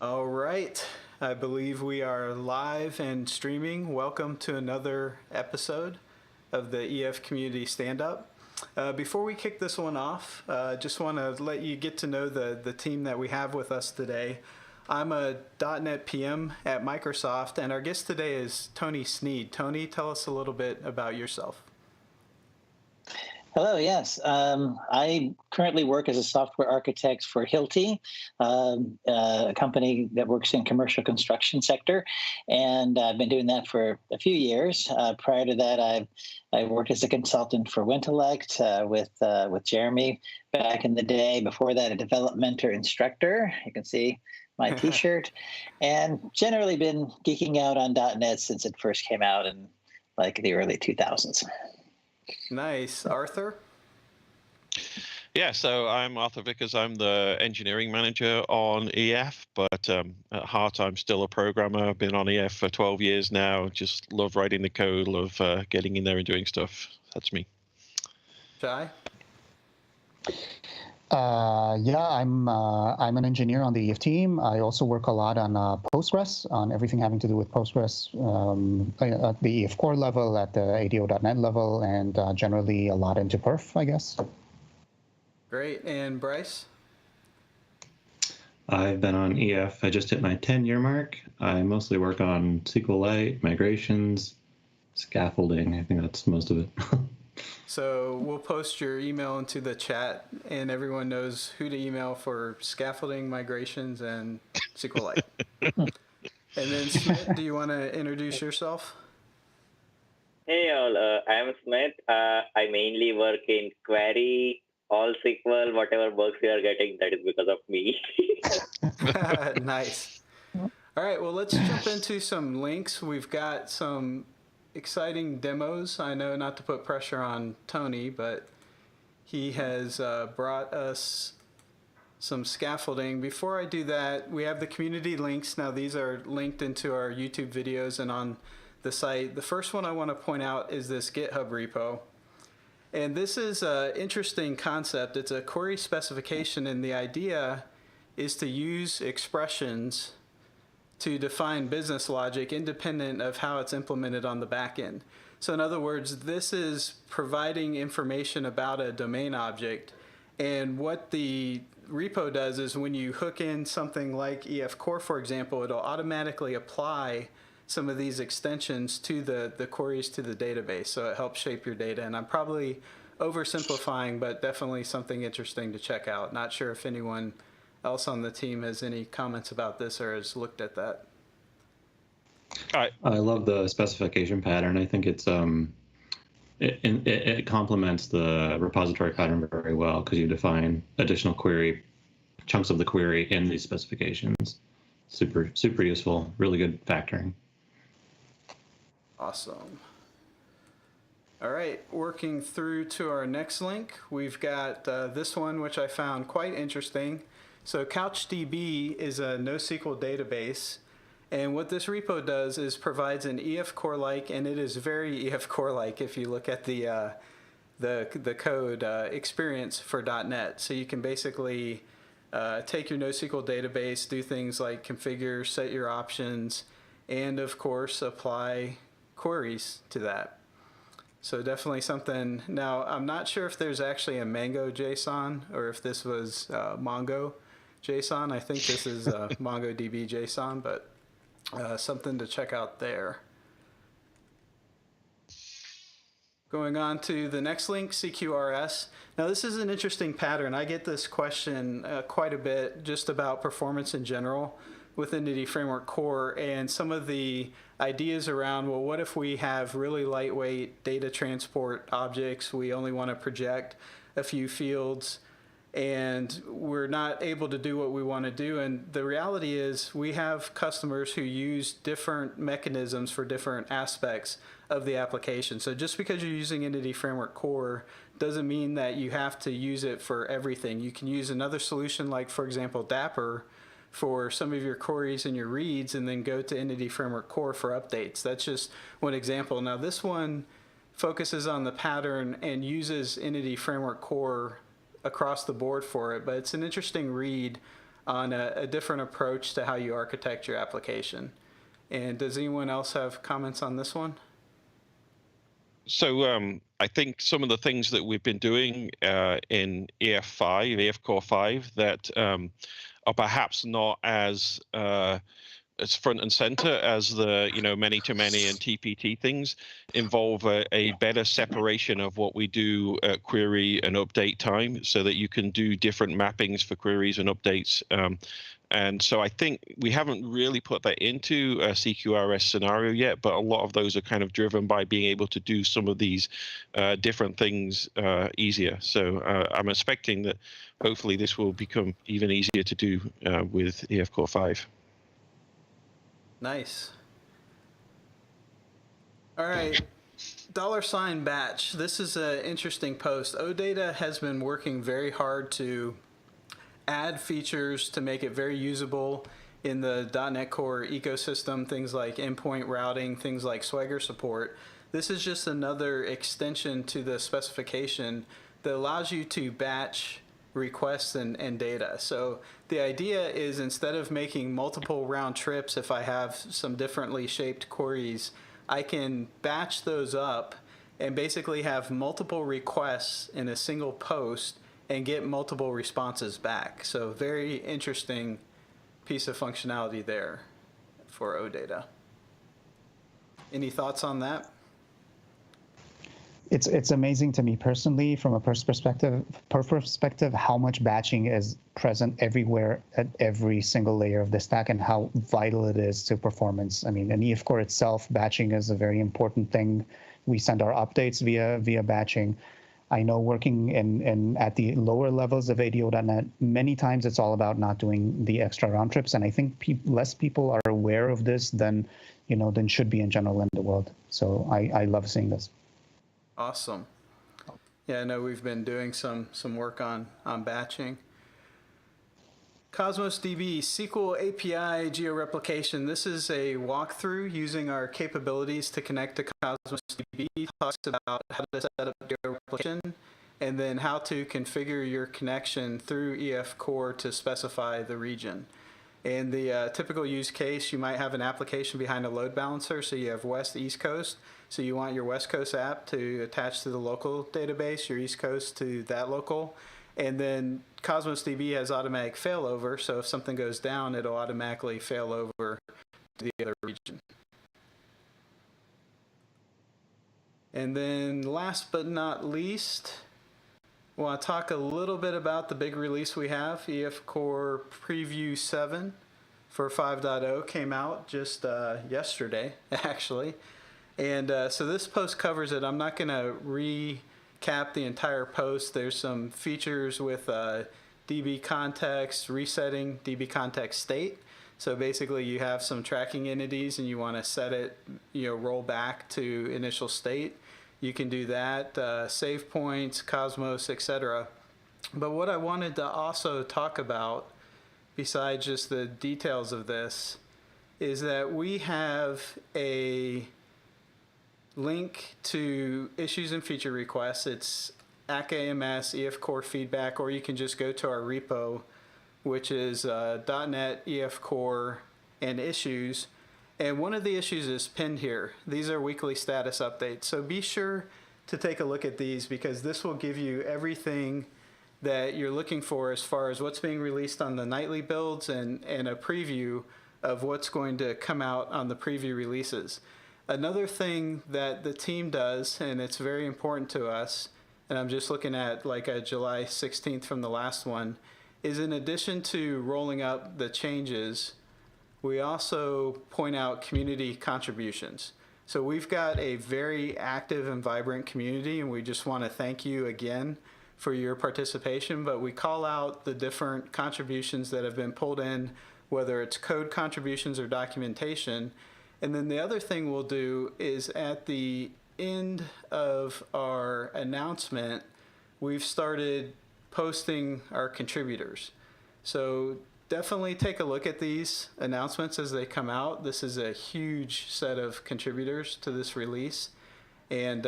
All right. I believe we are live and streaming. Welcome to another episode of the EF Community Stand-Up. Before we kick this one off, just want to let you get to know the team that we have with us today. I'm a .NET PM at Microsoft, and our guest today is Tony Sneed. Tony, tell us a little bit about yourself. Hello, yes. I currently work as a software architect for Hilti, a company that works in commercial construction sector, and I've been doing that for a few years. Prior to that, I worked as a consultant for Wintellect with Jeremy back in the day. Before that, a developmentor instructor. You can see my T-shirt, and generally been geeking out on .NET since it first came out in like the early 2000s. Nice. Arthur? Yeah, so I'm Arthur Vickers. I'm the engineering manager on EF, but at heart, I'm still a programmer. I've been on EF for 12 years now. Just love writing the code, love getting in there and doing stuff. That's me. Jai? I'm an engineer on the EF team. I also work a lot on Postgres, on everything having to do with Postgres at the EF core level, at the ADO.NET level, and generally a lot into perf, I guess. Great. And Bryce? I've been on EF. I just hit my 10-year mark. I mostly work on SQLite, migrations, scaffolding. I think that's most of it. So we'll post your email into the chat, and everyone knows who to email for scaffolding, migrations, and SQLite. And then Smith, do you want to introduce yourself? Hey all, I'm Smith. I mainly work in query, all SQL, whatever bugs you are getting, that is because of me. Nice. All right, well, let's jump into some links. We've got some exciting demos. I know not to put pressure on Tony, but he has brought us some scaffolding. Before I do that, we have the community links. Now, these are linked into our YouTube videos and on the site. The first one I want to point out is this GitHub repo. And this is an interesting concept. It's a query specification, and the idea is to use expressions to define business logic independent of how it's implemented on the back end. So in other words, this is providing information about a domain object, and what the repo does is when you hook in something like EF Core, for example, it'll automatically apply some of these extensions to the queries to the database, so it helps shape your data. And I'm probably oversimplifying, but definitely something interesting to check out. Not sure if anyone else on the team has any comments about this or has looked at that. I love the specification pattern. I think it's it complements the repository pattern very well because you define additional query chunks of the query in these specifications. Super useful. Really good factoring. Awesome. All right, working through to our next link, we've got this one, which I found quite interesting. So CouchDB is a NoSQL database, and what this repo does is provides an EF Core-like, and it is very EF Core-like if you look at the code experience for .NET. So you can basically take your NoSQL database, do things like configure, set your options, and of course apply queries to that. So definitely something. Now, I'm not sure if there's actually a Mango JSON or if this was Mongo JSON. I think this is MongoDB JSON, but something to check out there. Going on to the next link, CQRS. Now, this is an interesting pattern. I get this question quite a bit just about performance in general with Entity Framework Core and some of the ideas around, well, what if we have really lightweight data transport objects? We only want to project a few fields, and we're not able to do what we want to do. And the reality is we have customers who use different mechanisms for different aspects of the application. So just because you're using Entity Framework Core doesn't mean that you have to use it for everything. You can use another solution like, for example, Dapper for some of your queries and your reads, and then go to Entity Framework Core for updates. That's just one example. Now, this one focuses on the pattern and uses Entity Framework Core across the board for it, but it's an interesting read on a different approach to how you architect your application. And does anyone else have comments on this one? So I think some of the things that we've been doing in EF5, EF Core 5, that are perhaps not as front and center as the many-to-many and TPT things, involve a better separation of what we do at query and update time, so that you can do different mappings for queries and updates. And so I think we haven't really put that into a CQRS scenario yet, but a lot of those are kind of driven by being able to do some of these different things easier. So I'm expecting that hopefully this will become even easier to do with EF Core 5. Nice. All right. $batch. This is an interesting post. OData has been working very hard to add features to make it very usable in the .NET Core ecosystem, things like endpoint routing, things like Swagger support. This is just another extension to the specification that allows you to batch requests and data. So the idea is, instead of making multiple round trips, if I have some differently shaped queries, I can batch those up and basically have multiple requests in a single post and get multiple responses back. So very interesting piece of functionality there for OData. Any thoughts on that? It's amazing to me personally, from a perspective, how much batching is present everywhere at every single layer of the stack, and how vital it is to performance. I mean, in EF Core itself, batching is a very important thing. We send our updates via batching. I know working in at the lower levels of ADO.NET, many times it's all about not doing the extra round trips, and I think less people are aware of this than should be in general in the world. So I love seeing this. Awesome. Yeah, I know we've been doing some work on batching. Cosmos DB, SQL API georeplication. This is a walkthrough using our capabilities to connect to Cosmos DB. It talks about how to set up georeplication and then how to configure your connection through EF Core to specify the region. In the typical use case, you might have an application behind a load balancer, so you have West, East Coast. So you want your West Coast app to attach to the local database, your East Coast to that local. And then Cosmos DB has automatic failover, so if something goes down, it'll automatically fail over to the other region. And then last but not least, I want to talk a little bit about the big release we have. EF Core Preview 7 for 5.0 came out just yesterday, actually. And so this post covers it. I'm not going to recap the entire post. There's some features with DB context, resetting DB context state. So basically you have some tracking entities and you want to set it, roll back to initial state. You can do that, save points, Cosmos, etc. But what I wanted to also talk about, besides just the details of this, is that we have a link to issues and feature requests. It's ACAMS, EF Core feedback, or you can just go to our repo, which is .NET EF Core and issues. And one of the issues is pinned here. These are weekly status updates. So be sure to take a look at these, because this will give you everything that you're looking for as far as what's being released on the nightly builds and a preview of what's going to come out on the preview releases. Another thing that the team does, and it's very important to us, and I'm just looking at like a July 16th from the last one, is in addition to rolling up the changes, we also point out community contributions. So we've got a very active and vibrant community, and we just want to thank you again for your participation, but we call out the different contributions that have been pulled in, whether it's code contributions or documentation. And then the other thing we'll do is, at the end of our announcement, we've started posting our contributors. So definitely take a look at these announcements as they come out. This is a huge set of contributors to this release. And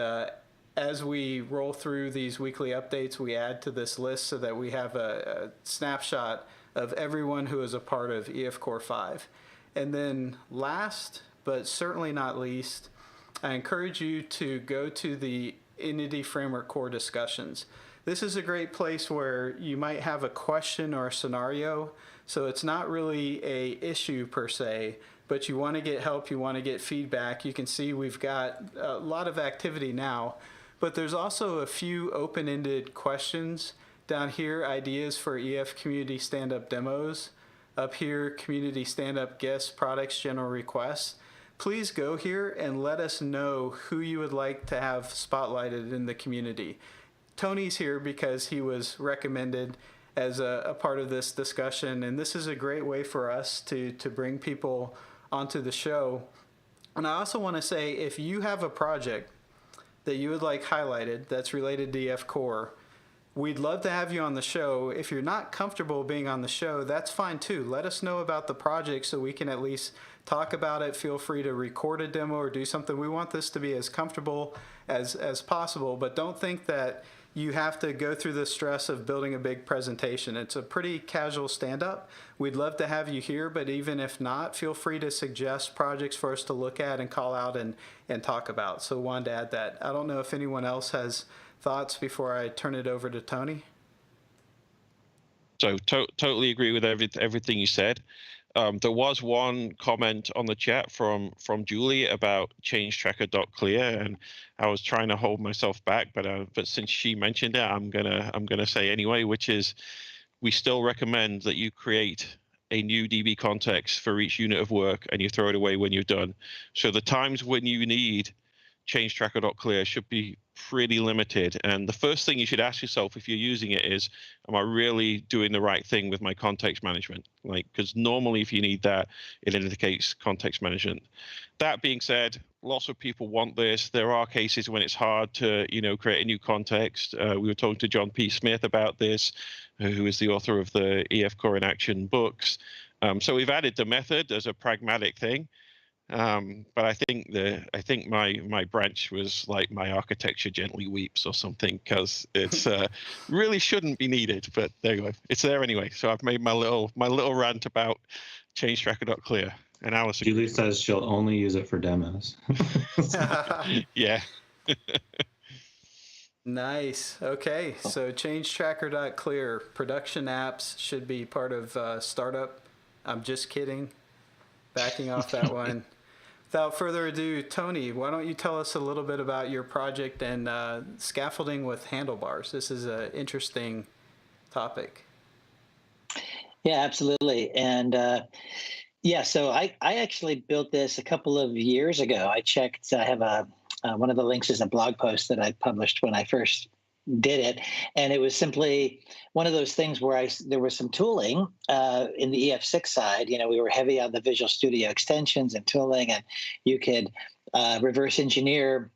as we roll through these weekly updates, we add to this list so that we have a snapshot of everyone who is a part of EF Core 5. And then last, but certainly not least, I encourage you to go to the Entity Framework Core discussions. This is a great place where you might have a question or a scenario, so it's not really a issue per se, but you want to get help, you want to get feedback. You can see we've got a lot of activity now, but there's also a few open-ended questions down here, ideas for EF community stand-up demos. Up here, community stand-up guests, products, general requests. Please go here and let us know who you would like to have spotlighted in the community. Tony's here because he was recommended as a part of this discussion, and this is a great way for us to bring people onto the show. And I also want to say, if you have a project that you would like highlighted that's related to EF Core, we'd love to have you on the show. If you're not comfortable being on the show, that's fine too. Let us know about the project so we can at least talk about it. Feel free to record a demo or do something. We want this to be as comfortable as possible, but don't think that you have to go through the stress of building a big presentation. It's a pretty casual stand-up. We'd love to have you here, but even if not, feel free to suggest projects for us to look at and call out and talk about. So wanted to add that. I don't know if anyone else has thoughts before I turn it over to Tony. So totally agree with everything you said. There was one comment on the chat from Julie about changetracker.clear, and I was trying to hold myself back, but since she mentioned it, I'm gonna say anyway, which is we still recommend that you create a new DB context for each unit of work and you throw it away when you're done. So the times when you need changetracker.clear should be pretty limited. And the first thing you should ask yourself if you're using it is, am I really doing the right thing with my context management? Like, because normally if you need that, it indicates context management. That being said, lots of people want this. There are cases when it's hard to, create a new context. We were talking to John P. Smith about this, who is the author of the EF Core in Action books. So we've added the method as a pragmatic thing. But I think my branch was like my architecture gently weeps or something, because it's really shouldn't be needed. But there you go, it's there anyway. So I've made my little rant about changetracker.clear. And Alice, Julie says she'll only use it for demos. yeah. Nice. Okay, so changetracker.clear. Production apps should be part of Startup. I'm just kidding. Backing off that one. Without further ado, Tony, why don't you tell us a little bit about your project and scaffolding with handlebars? This is an interesting topic. Yeah, absolutely. And so I actually built this a couple of years ago. I checked, I have one of the links is a blog post that I published when I first did it, and it was simply one of those things where there was some tooling in the EF6 side. We were heavy on the Visual Studio extensions and tooling, and you could reverse engineer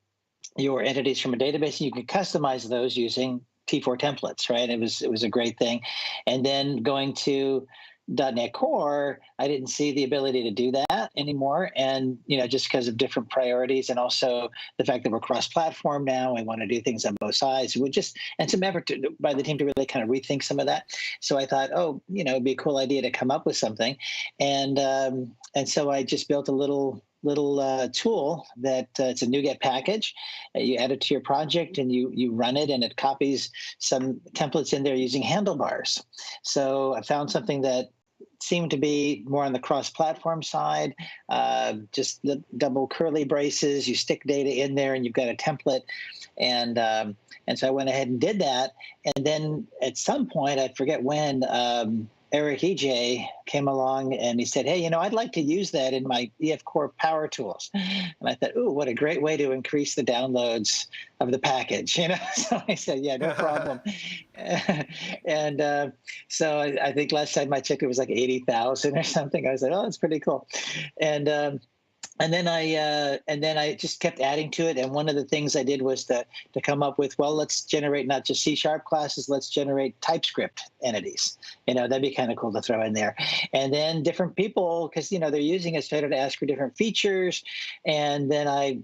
your entities from a database, and you could customize those using T4 templates, right? It was a great thing. And then going to .NET Core, I didn't see the ability to do that anymore. And, just because of different priorities, and also the fact that we're cross-platform now, we want to do things on both sides. And some effort by the team to really kind of rethink some of that. So I thought, it'd be a cool idea to come up with something. And so I just built a little tool that it's a NuGet package. You add it to your project and you run it, and it copies some templates in there using handlebars. So I found something that seemed to be more on the cross-platform side, just the double curly braces. You stick data in there and you've got a template. And so I went ahead and did that. And then at some point, I forget when, Eric EJ came along and he said, hey, I'd like to use that in my EF Core Power Tools. And I thought, ooh, what a great way to increase the downloads of the package. So I said, yeah, no problem. And so I think last time I checked, it was like 80,000 or something. I was like, oh, that's pretty cool. And then I just kept adding to it. And one of the things I did was to come up with, well, let's generate not just C# classes, let's generate TypeScript entities. That'd be kind of cool to throw in there. And then different people, because they're using it, started to ask for different features. And then I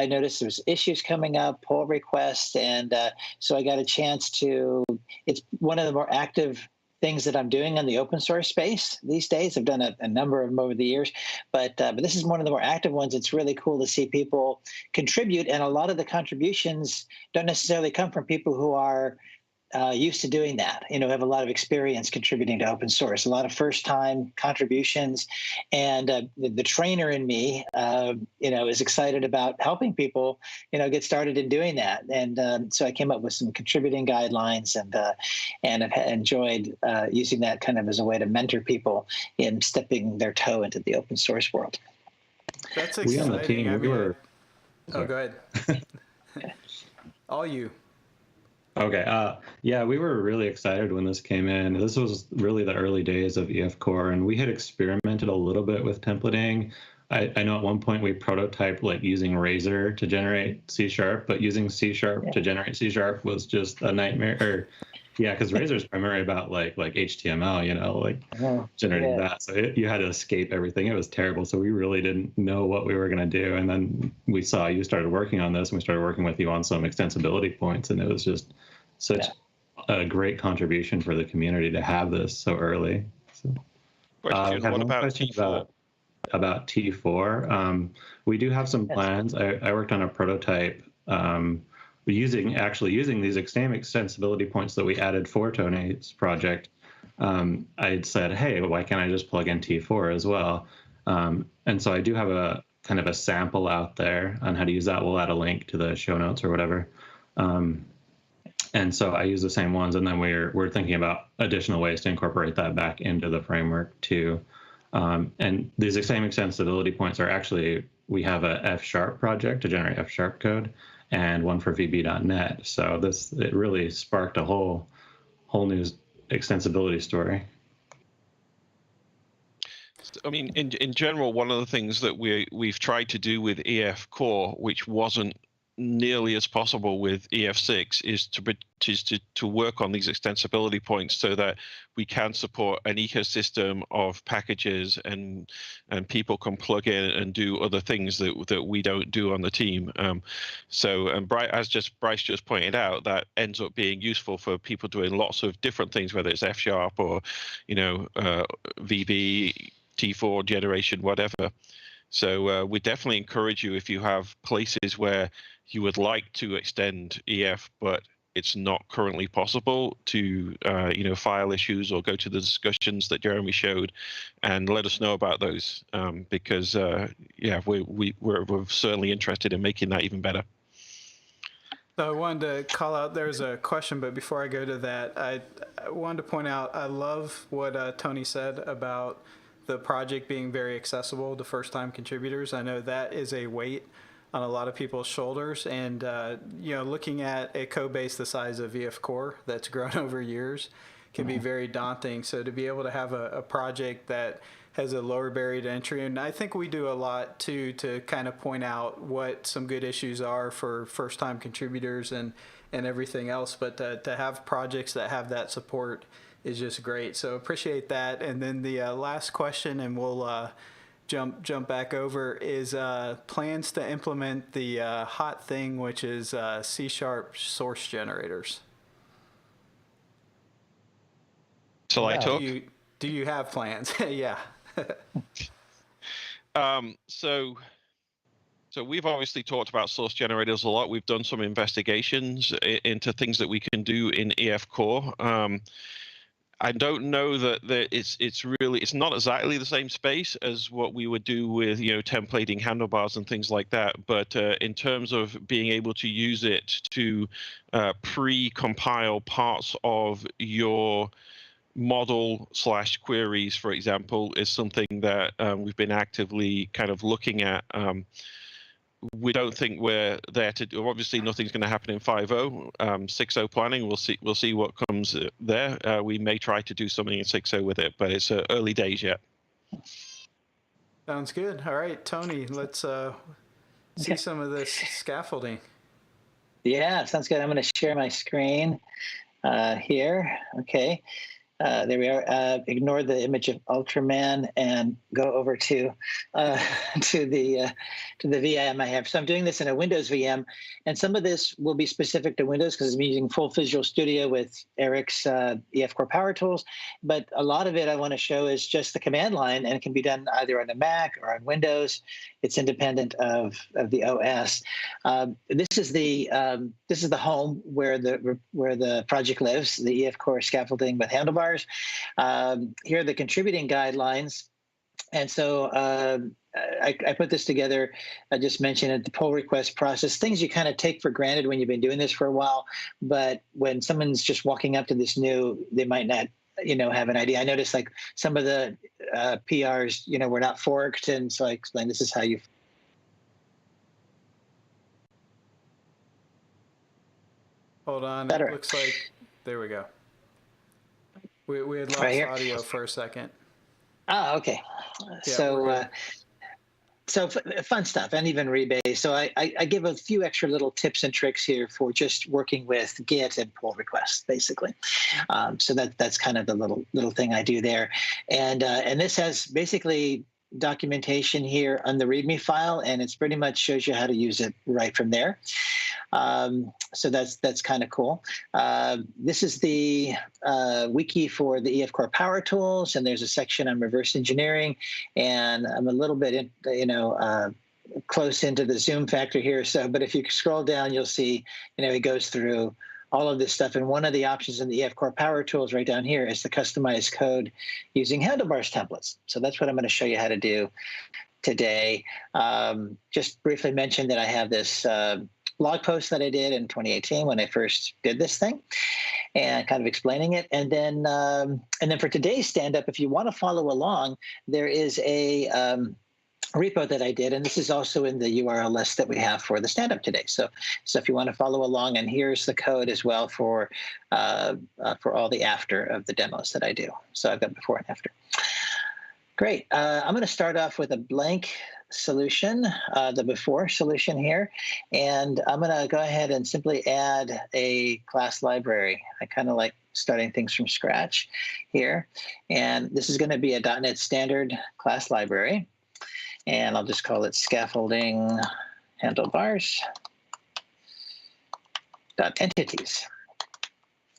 noticed there's issues coming up, pull requests, and so I got a chance to. It's one of the more active things that I'm doing in the open source space these days. I've done a number of them over the years, but this is one of the more active ones. It's really cool to see people contribute, and a lot of the contributions don't necessarily come from people who are used to doing that, have a lot of experience contributing to open source, a lot of first-time contributions. And the trainer in me, is excited about helping people, get started in doing that. And so I came up with some contributing guidelines, and I've enjoyed using that kind of as a way to mentor people in stepping their toe into the open source world. That's exciting. We on the team, we were... Oh, go ahead. All you. Okay. Yeah, we were really excited when this came in. This was really the early days of EF Core, and we had experimented a little bit with templating. I know at one point we prototyped like using Razor to generate C#, but using C# to generate C# was just a nightmare. Because Razor is primarily about like HTML, generating that. So you had to escape everything. It was terrible. So we really didn't know what we were going to do. And then we saw you started working on this, and we started working with you on some extensibility points. And it was just such a great contribution for the community to have this so early. So, Question, what about T4? About T4. We do have some plans. I worked on a prototype using these same extensibility points that we added for Tony's project. I said, hey, why can't I just plug in T4 as well? And so I do have a kind of a sample out there on how to use that. We'll add a link to the show notes or whatever. And so I use the same ones, and then we're thinking about additional ways to incorporate that back into the framework too. And these same extensibility points are actually, we have a F# project to generate F# code, and one for VB.net. So it really sparked a whole new extensibility story. I mean, in general, one of the things that we've tried to do with EF Core, which wasn't nearly as possible with EF6, is to work on these extensibility points so that we can support an ecosystem of packages, and people can plug in and do other things that we don't do on the team. And Bryce just pointed out, that ends up being useful for people doing lots of different things, whether it's F# or VB, T4 generation, whatever. So we definitely encourage you, if you have places where you would like to extend EF, but it's not currently possible, to file issues or go to the discussions that Jeremy showed, and let us know about those, because we're certainly interested in making that even better. So I wanted to call out, there's a question, but before I go to that, I wanted to point out, I love what Tony said about the project being very accessible to first-time contributors. I know that is a weight on a lot of people's shoulders, and looking at a code base the size of EF Core that's grown over years can be very daunting. So to be able to have a project that has a lower barrier to entry, and I think we do a lot too to kind of point out what some good issues are for first-time contributors and everything else, but to have projects that have that support is just great. So appreciate that. And then the last question, and we'll jump back over, is plans to implement the hot thing, which is C# source generators. So I talk? Do you have plans? Yeah. So we've obviously talked about source generators a lot. We've done some investigations into things that we can do in EF Core. I don't know that it's not exactly the same space as what we would do with templating handlebars and things like that. But in terms of being able to use it to pre-compile parts of your model / queries, for example, is something that we've been actively kind of looking at. We don't think we're there to do. Obviously, nothing's going to happen in 5.0. 6.0 planning, we'll see what comes there. We may try to do something in 6.0 with it, but it's early days yet. Sounds good. All right, Tony, let's see some of this scaffolding. Yeah, sounds good. I'm going to share my screen here. Okay. There we are. Ignore the image of Ultraman and go over to the to the VM I have. So I'm doing this in a Windows VM, and some of this will be specific to Windows because I'm using full Visual Studio with Eric's EF Core Power Tools. But a lot of it I want to show is just the command line, and it can be done either on a Mac or on Windows. It's independent of the OS. This is the home where the project lives, the EF Core Scaffolding with Handlebars. Here are the contributing guidelines. And so I put this together. I just mentioned it, the pull request process, things you kind of take for granted when you've been doing this for a while. But when someone's just walking up to this new, they might not, have an idea. I noticed like some of the PRs, were not forked. And so I explained this is how you. Hold on. Better. It looks like, there we go. We had lost Right audio for a second. Oh, okay. Yeah, So fun stuff, and even rebase. So I give a few extra little tips and tricks here for just working with Git and pull requests, basically. So that's kind of the little thing I do there, and this has basically documentation here on the README file, and it's pretty much shows you how to use it right from there. So that's kind of cool. This is the wiki for the EF Core Power Tools, and there's a section on reverse engineering, and I'm a little bit, close into the zoom factor here. So, but if you scroll down, you'll see, it goes through all of this stuff. And one of the options in the EF Core Power Tools right down here is the customized code using Handlebars templates. So that's what I'm going to show you how to do today. Just briefly mention that I have this blog post that I did in 2018 when I first did this thing, and kind of explaining it. And then for today's stand-up, if you want to follow along, there is a repo that I did, and this is also in the URL list that we have for the stand-up today. So if you want to follow along, and here's the code as well for all the after of the demos that I do. So I've got before and after. Great. I'm going to start off with a blank solution, the before solution here, and I'm going to go ahead and simply add a class library. I kind of like starting things from scratch here, and this is going to be a .NET Standard class library, and I'll just call it Scaffolding Handlebars .entities.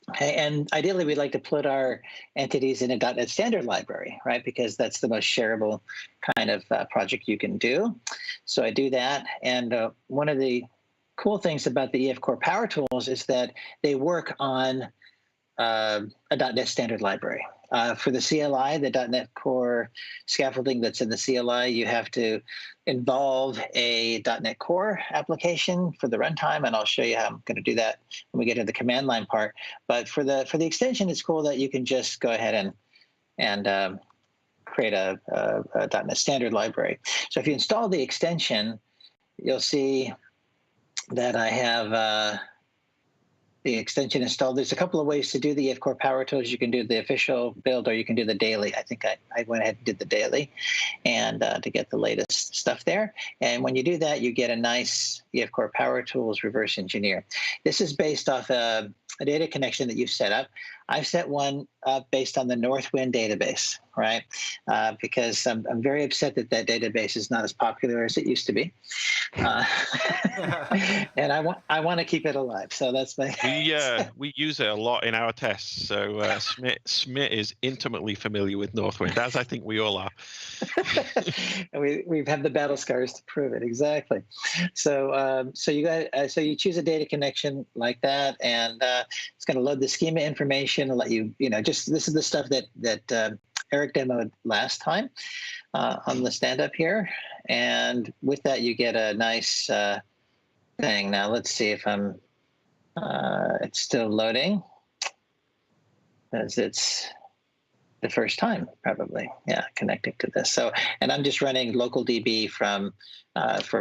Okay, and ideally, we'd like to put our entities in a .NET Standard library, right? Because that's the most shareable kind of project you can do. So I do that, and one of the cool things about the EF Core Power Tools is that they work on a .NET Standard library. For the CLI, the .NET Core scaffolding that's in the CLI, you have to involve a .NET Core application for the runtime, and I'll show you how I'm going to do that when we get to the command line part. But for the extension, it's cool that you can just go ahead and create a .NET Standard library. So if you install the extension, you'll see that I have the extension installed. There's a couple of ways to do the EF Core Power Tools. You can do the official build, or you can do the daily. I think I went ahead and did the daily, and to get the latest stuff there. And when you do that, you get a nice EF Core Power Tools reverse engineer. This is based off a data connection that you've set up. I've set one up based on the Northwind database, right? Because I'm very upset that database is not as popular as it used to be, and I want to keep it alive. So that's my. We use it a lot in our tests. So Smit is intimately familiar with Northwind, as I think we all are. We've had the battle scars to prove it, exactly. So you choose a data connection like that, and it's going to load the schema information and let you, this is the stuff that Eric demoed last time on the stand-up here. And with that, you get a nice thing. Now, let's see if it's still loading, as it's the first time, probably. Yeah, connecting to this. So, and I'm just running local DB for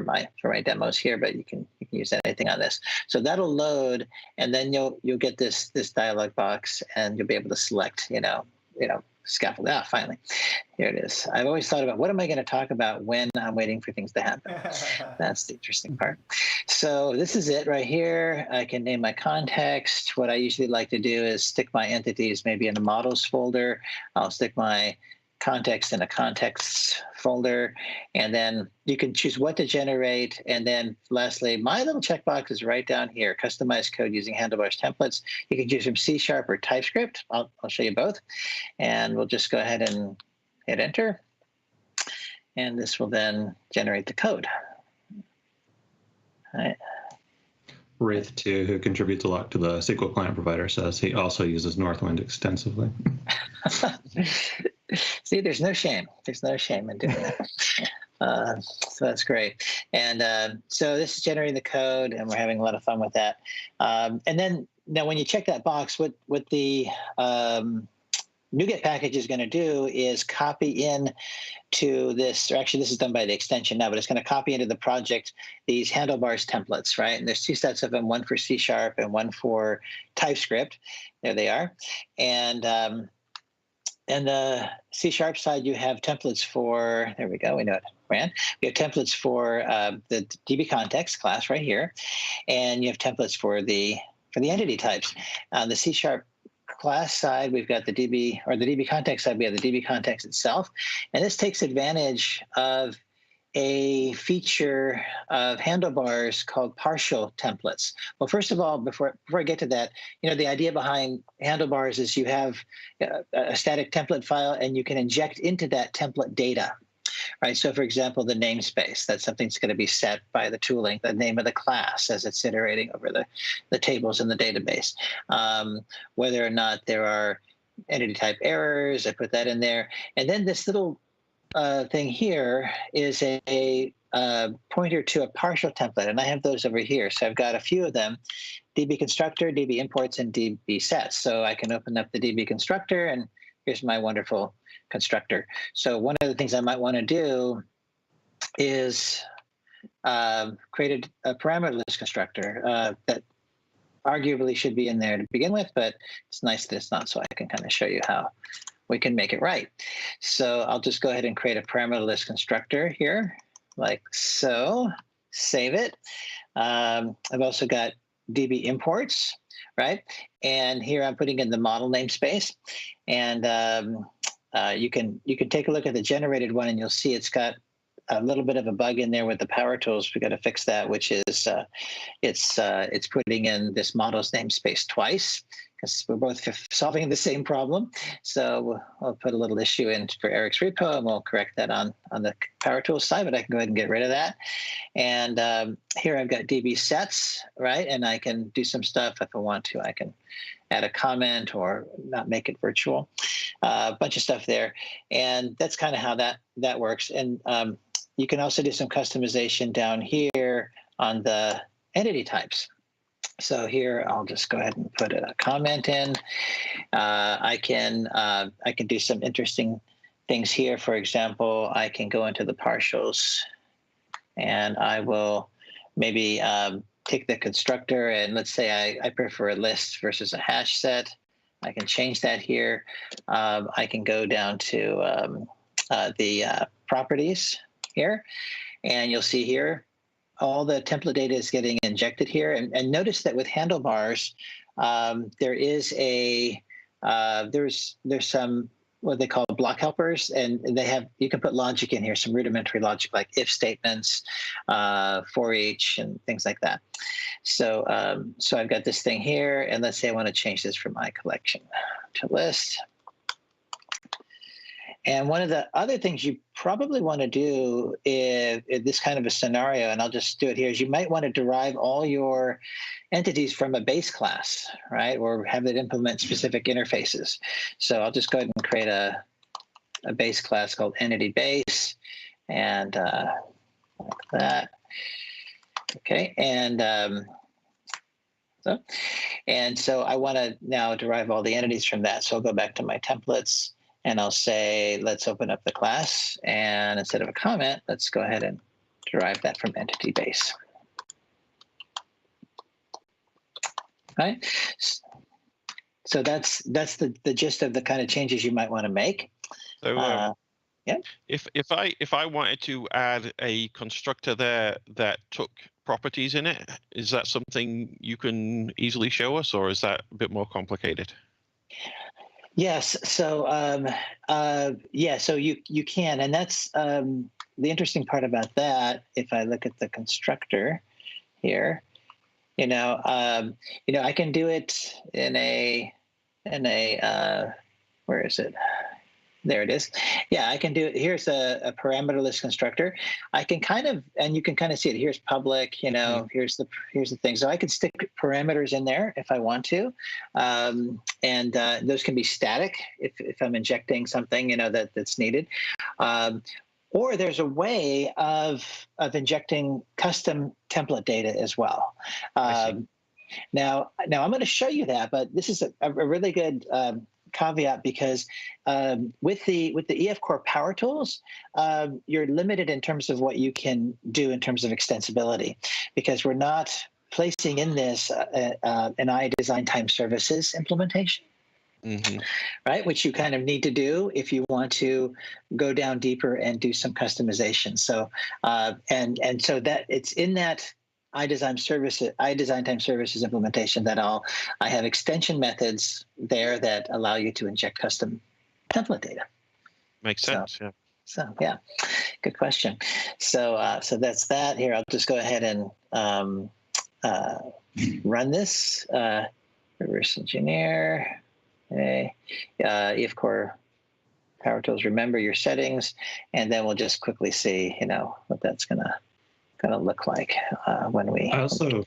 my demos here, but you can use anything on this. So that'll load, and then you'll get this dialog box, and you'll be able to select, scaffold. Finally, here it is. I've always thought about what am I going to talk about when I'm waiting for things to happen. That's the interesting part. So this is it right here. I can name my context. What I usually like to do is stick my entities maybe in the models folder. I'll stick my context in a context folder, and then you can choose what to generate. And then lastly, my little checkbox is right down here, customize code using Handlebars templates. You can choose from C# or TypeScript. I'll show you both. And we'll just go ahead and hit enter. And this will then generate the code. All right. Wraith, too, who contributes a lot to the SQL client provider, says he also uses Northwind extensively. See, there's no shame. There's no shame in doing that. So that's great. And so this is generating the code, and we're having a lot of fun with that. And then now when you check that box, what the NuGet package is going to do is copy in to this, or actually this is done by the extension now, but it's going to copy into the project these Handlebars templates, right? And there's two sets of them, one for C# and one for TypeScript. There they are. And the C# side, you have templates for, there we go, we know it ran. We have templates for the DB context class right here. And you have templates for the entity types. On the C# class side, we've got the DB, or the DB context side, we have the DB context itself. And this takes advantage of a feature of Handlebars called partial templates. Well, first of all, before I get to that, the idea behind Handlebars is you have a static template file and you can inject into that template data. Right. So, for example, the namespace, that's something that's going to be set by the tooling, the name of the class as it's iterating over the tables in the database. Whether or not there are entity type errors, I put that in there. And then this little thing here is a pointer to a partial template, and I have those over here. So I've got a few of them: DB constructor, DB imports, and DB sets. So I can open up the DB constructor, and here's my wonderful constructor. So one of the things I might want to do is create a parameterless constructor that arguably should be in there to begin with, but it's nice that it's not, so I can kind of show you how we can make it right. So I'll just go ahead and create a parameterless constructor here, like so. Save it. I've also got DB imports, right? And here I'm putting in the model namespace, and you can take a look at the generated one, and you'll see it's got a little bit of a bug in there with the power tools. We got to fix that, which is it's putting in this model's namespace twice, because we're both solving the same problem. So I'll put a little issue in for Eric's repo, and we'll correct that on the power tools side, but I can go ahead and get rid of that. And here I've got DB sets, right? And I can do some stuff if I want to. I can add a comment or not make it virtual, a bunch of stuff there. And that's kind of how that works. And you can also do some customization down here on the entity types. So here, I'll just go ahead and put a comment in. I can do some interesting things here. For example, I can go into the partials, and I will maybe take the constructor, and let's say I prefer a list versus a hash set. I can change that here. I can go down to the properties here, and you'll see here all the template data is getting injected here. And notice that with Handlebars, there is there's some what they call block helpers, and you can put logic in here, some rudimentary logic like if statements, for each, and things like that. So so I've got this thing here, and let's say I want to change this from my collection to list. And one of the other things you probably want to do in this kind of a scenario, and I'll just do it here, is you might want to derive all your entities from a base class, right? Or have it implement specific interfaces. So I'll just go ahead and create a base class called entity base, and like that. Okay, and so I want to now derive all the entities from that. So I'll go back to my templates, and I'll say, let's open up the class, and instead of a comment, let's go ahead and derive that from entity base. Right. So that's the gist of the kind of changes you might want to make. So yeah. If I wanted to add a constructor there that took properties in it, is that something you can easily show us, or is that a bit more complicated? Yes. So yeah. So you can, and that's the interesting part about that. If I look at the constructor here, I can do it in a where is it? There it is. Yeah, I can do it. Here's a parameterless constructor. I can kind of, and you can kind of see it. Here's public. Here's the thing. So I could stick parameters in there if I want to, and those can be static if I'm injecting something that's needed. Or there's a way of injecting custom template data as well. Now I'm going to show you that, but this is a really good caveat because with the EF Core Power Tools, you're limited in terms of what you can do in terms of extensibility, because we're not placing in this an iDesign Time Services implementation. Mm-hmm. Right, which you kind of need to do if you want to go down deeper and do some customization. So and so that it's in that iDesign Time Services implementation that I have extension methods there that allow you to inject custom template data. Makes sense. Yeah. So yeah, good question. So that's that. Here, I'll just go ahead and run this. Reverse engineer. Okay. EF Core Power Tools. Remember your settings, and then we'll just quickly see, what that's gonna look like when we. I also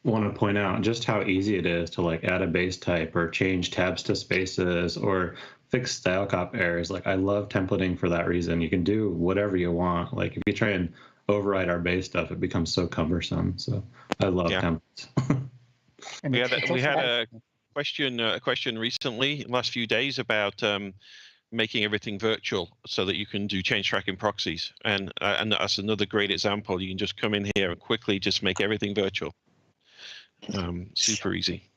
want to point out just how easy it is to like add a base type or change tabs to spaces or fix style cop errors. Like I love templating for that reason. You can do whatever you want. Like if you try and override our base stuff, it becomes so cumbersome. So I love templates. we had a question recently, last few days, about making everything virtual so that you can do change tracking proxies, and that's another great example. You can just come in here and quickly just make everything virtual. Super easy.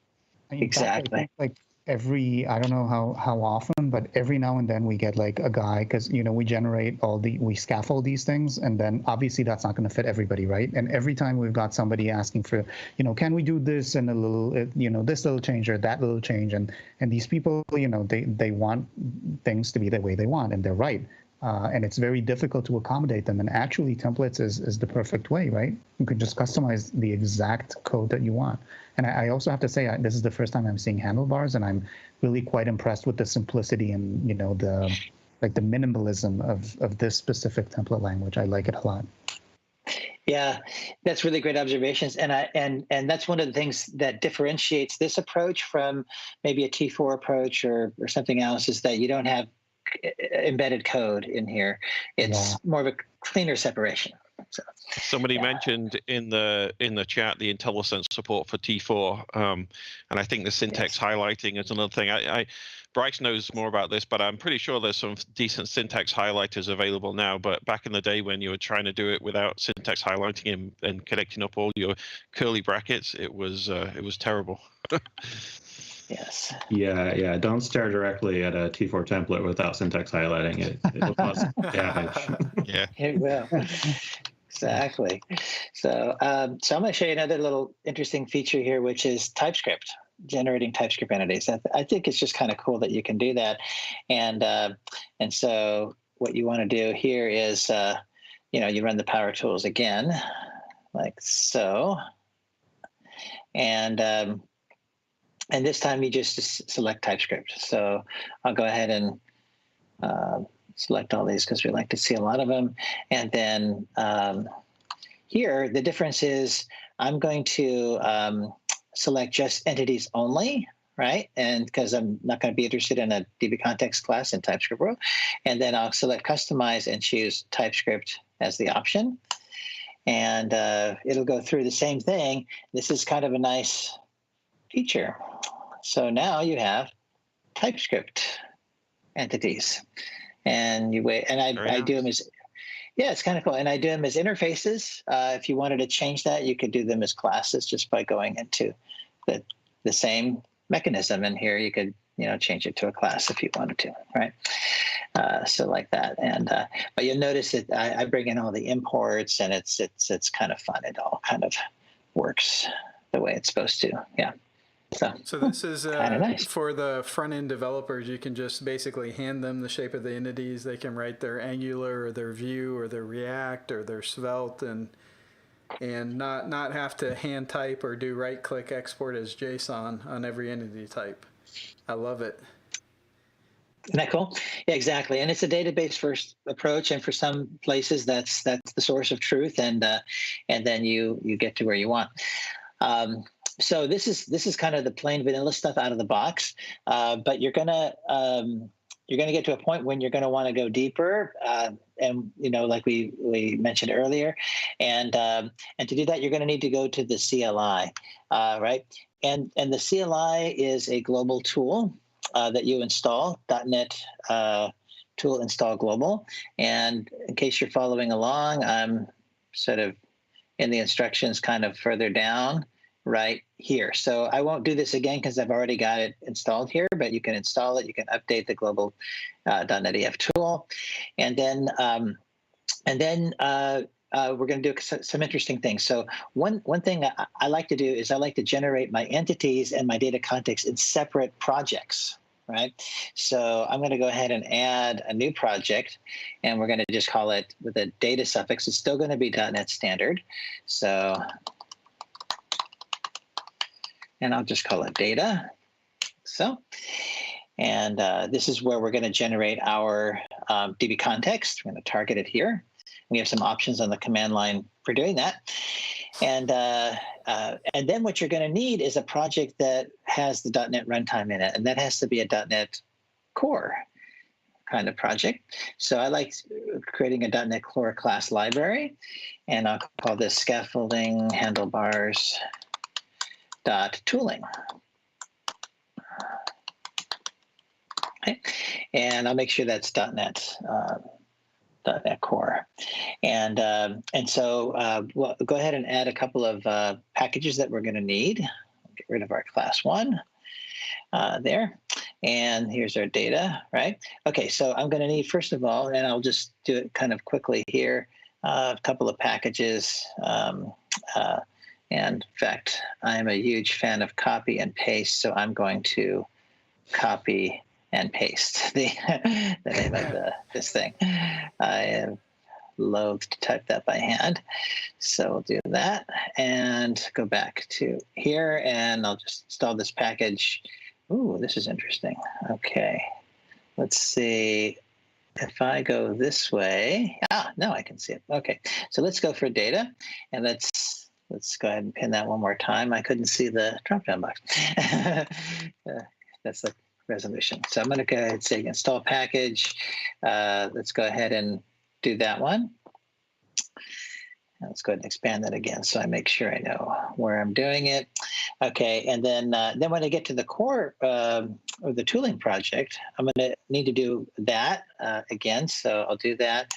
Exactly. I think, like I don't know how often, but every now and then we get like a guy, because we scaffold these things, and then obviously that's not going to fit everybody, right? And every time we've got somebody asking for, can we do this and a little, this little change or that little change, and these people, they want things to be the way they want, and they're right. And it's very difficult to accommodate them. And actually, templates is the perfect way, right? You can just customize the exact code that you want. And I also have to say, this is the first time I'm seeing Handlebars, and I'm really quite impressed with the simplicity and the minimalism of this specific template language. I like it a lot. Yeah, that's really great observations, and that's one of the things that differentiates this approach from maybe a T4 approach or something else, is that you don't have embedded code in here. It's more of a cleaner separation. So, somebody mentioned in the chat the IntelliSense support for T4, and I think the syntax highlighting is another thing. Bryce knows more about this, but I'm pretty sure there's some decent syntax highlighters available now. But back in the day when you were trying to do it without syntax highlighting and connecting up all your curly brackets, it was terrible. Yes. Yeah. Don't stare directly at a T4 template without syntax highlighting it. It'll cause damage. Yeah. It will. Exactly. So, I'm going to show you another little interesting feature here, which is TypeScript, generating TypeScript entities. I think it's just kind of cool that you can do that. And so what you want to do here is, you run the Power Tools again, like so. And this time you just select TypeScript. So I'll go ahead and select all these because we like to see a lot of them. And then here, the difference is I'm going to select just entities only, right? And because I'm not going to be interested in a DB context class in TypeScript world. And then I'll select customize and choose TypeScript as the option. And it'll go through the same thing. This is kind of a nice feature. So now you have TypeScript entities. And you wait, and I do them as, it's kind of cool. And I do them as interfaces. If you wanted to change that, you could do them as classes just by going into the same mechanism. And here you could, change it to a class if you wanted to, right? So like that. And but you'll notice that I bring in all the imports, and it's kind of fun. It all kind of works the way it's supposed to. Yeah. So this is kind of nice. for the front-end developers. You can just basically hand them the shape of the entities. They can write their Angular or their Vue or their React or their Svelte and not have to hand type or do right-click export as JSON on every entity type. I love it. Isn't that cool? Yeah, exactly. And it's a database first approach, and for some places that's the source of truth, and then you get to where you want. So this is kind of the plain vanilla stuff out of the box, but you're gonna get to a point when you're gonna want to go deeper, and like we mentioned earlier, and to do that you're gonna need to go to the CLI, right? And the CLI is a global tool that you install, .NET tool install global. And in case you're following along, I'm sort of in the instructions kind of further down right here. So I won't do this again because I've already got it installed here, but you can install it. You can update the global .NET EF tool. And then we're going to do some interesting things. So one thing I like to do is I like to generate my entities and my data context in separate projects, right? So I'm going to go ahead and add a new project, and we're going to just call it with a data suffix. It's still going to be .NET Standard. So, and I'll just call it data. So, and this is where we're going to generate our DB context. We're going to target it here. We have some options on the command line for doing that. And then what you're going to need is a project that has the .NET runtime in it, and that has to be a .NET Core kind of project. So I like creating a .NET Core class library, and I'll call this Scaffolding Handlebars .tooling. Okay, and I'll make sure that's .NET Core, and so we'll go ahead and add a couple of packages that we're going to need. Get rid of our class 1 there, and here's our data, right? Okay, so I'm going to need, first of all, and I'll just do it kind of quickly here, a couple of packages. And in fact, I'm a huge fan of copy and paste, so I'm going to copy and paste the name of this thing. I am loath to type that by hand, so we'll do that and go back to here, and I'll just install this package. Ooh, this is interesting. Okay, let's see if I go this way. Now I can see it. Okay, so let's go for data, and let's go ahead and pin that one more time. I couldn't see the drop-down box. That's the resolution. So I'm going to go ahead and say install package. Let's go ahead and do that one. Let's go ahead and expand that again so I make sure I know where I'm doing it. Okay, and then when I get to the core or the tooling project, I'm going to need to do that again. So I'll do that.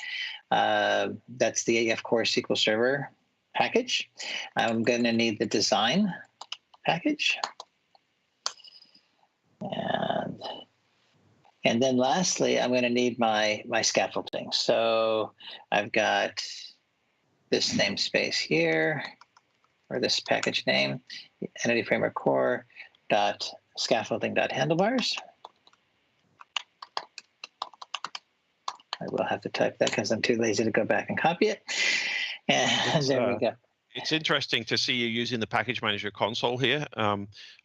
That's the AF Core SQL Server package. I'm going to need the design package. And then lastly, I'm going to need my scaffolding. So I've got this namespace here, or this package name, Entity Framework Core .scaffolding.handlebars. I will have to type that because I'm too lazy to go back and copy it. And there we go. It's interesting to see you using the package manager console here.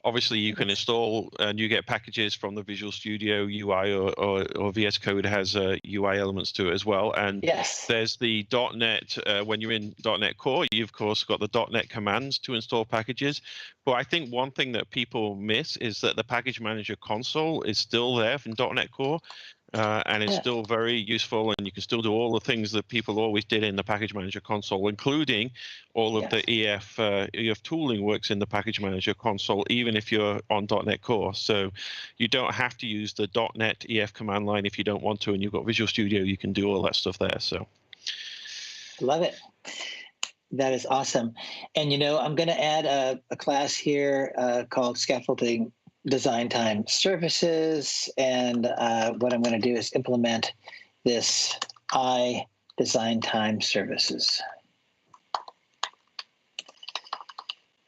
Obviously, you can install NuGet packages from the Visual Studio UI, or VS Code has UI elements to it as well. And yes, there's the .NET, when you're in .NET Core, you've of course got the .NET commands to install packages. But I think one thing that people miss is that the package manager console is still there from .NET Core. And it's still very useful, and you can still do all the things that people always did in the package manager console, including all of the EF tooling works in the package manager console, even if you're on .NET Core. So you don't have to use the .NET EF command line if you don't want to, and you've got Visual Studio, you can do all that stuff there. So love it. That is awesome. And I'm going to add a class here called Scaffolding Design Time Services, and what I'm going to do is implement this Design Time Services.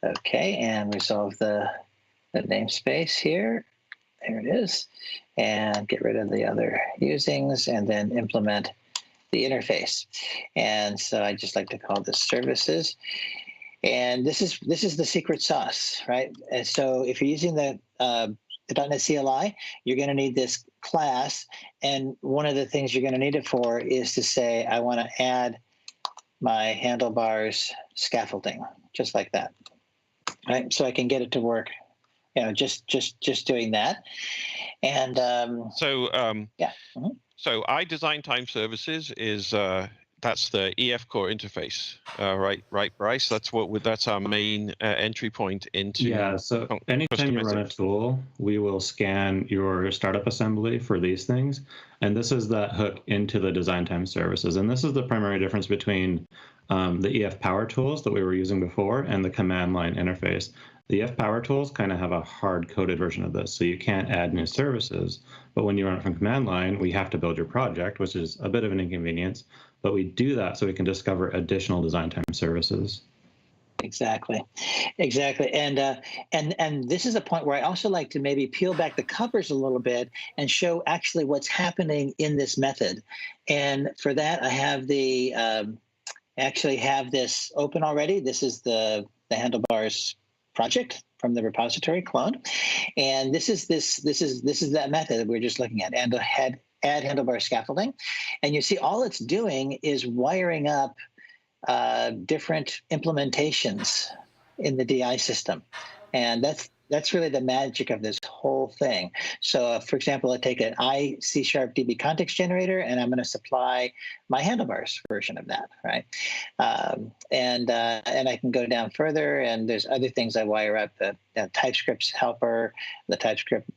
Okay, and resolve the the namespace here. There it is. And get rid of the other usings and then implement the interface. And so I just like to call this services. And this is the secret sauce, right? And so if you're using the .NET CLI, you're going to need this class. And one of the things you're going to need it for is to say, I want to add my handlebars scaffolding, just like that, right? So I can get it to work, just doing that. And yeah. Mm-hmm. So iDesign Time Services is that's the EF Core interface, right, Bryce? That's our main entry point into. Yeah. So anytime you run a tool, we will scan your startup assembly for these things, and this is that hook into the design time services. And this is the primary difference between the EF Power tools that we were using before and the command line interface. The EF Power tools kind of have a hard-coded version of this, so you can't add new services. But when you run it from command line, we have to build your project, which is a bit of an inconvenience. But we do that so we can discover additional design time services. Exactly. And this is a point where I also like to maybe peel back the covers a little bit and show actually what's happening in this method. And for that, I have actually have this open already. This is the Handlebars project from the repository clone, and this is that method that we're just looking at, and add handlebar scaffolding, and you see all it's doing is wiring up different implementations in the DI system, and that's really the magic of this whole thing. So, for example, I take an I C# DB context generator, and I'm going to supply my handlebars version of that, right? And I can go down further, and there's other things I wire up: the TypeScript helper, the TypeScript,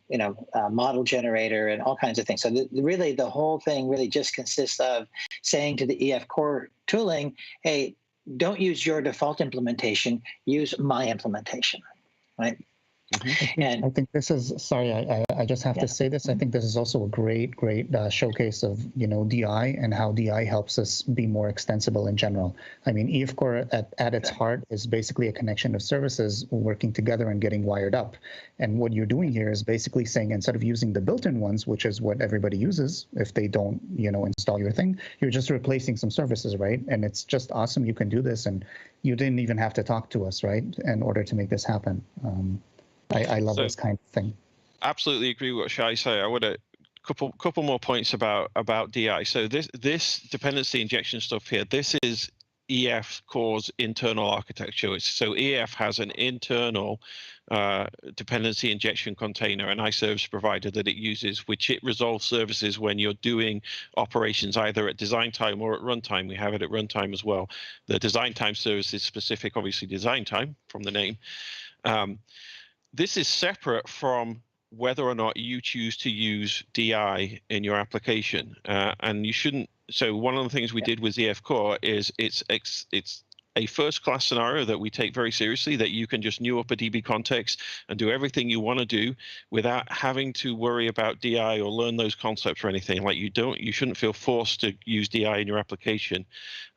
model generator, and all kinds of things. So, really, the whole thing really just consists of saying to the EF Core tooling, "Hey, don't use your default implementation; use my implementation," right? Mm-hmm. And I think this is, sorry, I just have to say this. I think this is also a great showcase of, DI and how DI helps us be more extensible in general. I mean, EF Core at its heart is basically a connection of services working together and getting wired up. And what you're doing here is basically saying, instead of using the built-in ones, which is what everybody uses if they don't, install your thing, you're just replacing some services, right? And it's just awesome you can do this. And you didn't even have to talk to us, right, in order to make this happen. I love this kind of thing. Absolutely agree with what Shai said. I would a couple more points about DI. So this dependency injection stuff here, this is EF Core's internal architecture. So EF has an internal dependency injection container, an iService provider that it uses, which it resolves services when you're doing operations either at design time or at runtime. We have it at runtime as well. The design time service is specific, obviously, design time from the name. This is separate from whether or not you choose to use DI in your application, and you shouldn't. So one of the things we did with EF Core is it's a first-class scenario that we take very seriously, that you can just new up a DB context and do everything you want to do without having to worry about DI or learn those concepts or anything. Like you shouldn't feel forced to use DI in your application.